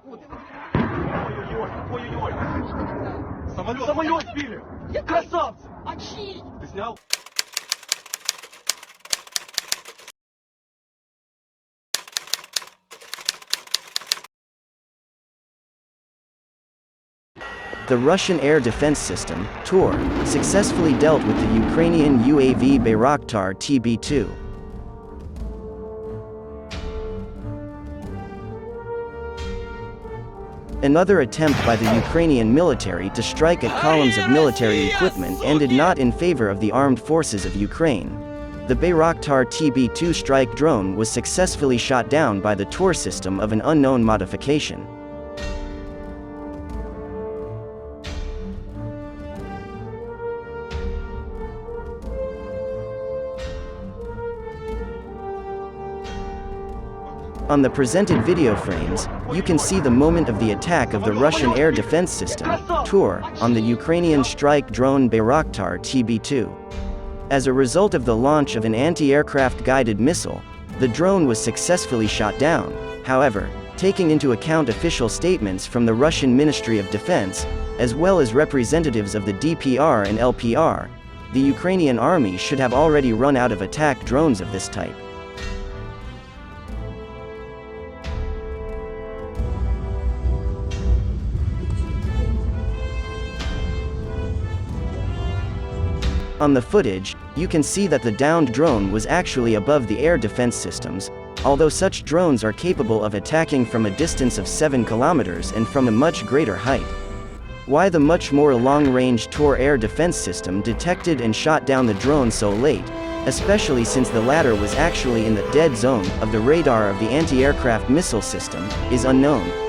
Ой-ой-ой, ой-ой-ой. Самолет сбили. Красавцы. А чьи? Ты снял? The Russian air defense system, TOR, successfully dealt with the Ukrainian UAV Bayraktar TB2. Another attempt by the Ukrainian military to strike at columns of military equipment ended not in favor of the armed forces of Ukraine. The Bayraktar TB2 strike drone was successfully shot down by the TOR system of an unknown modification. On the presented video frames, you can see the moment of the attack of the Russian air defense system, TOR, on the Ukrainian strike drone Bayraktar TB2. As a result of the launch of an anti-aircraft guided missile, the drone was successfully shot down. However, taking into account official statements from the Russian Ministry of Defense, as well as representatives of the DPR and LPR, the Ukrainian army should have already run out of attack drones of this type. On the footage, you can see that the downed drone was actually above the air defense systems, although such drones are capable of attacking from a distance of 7 kilometers and from a much greater height. Why the much more long-range TOR air defense system detected and shot down the drone so late, especially since the latter was actually in the dead zone of the radar of the anti-aircraft missile system, is unknown.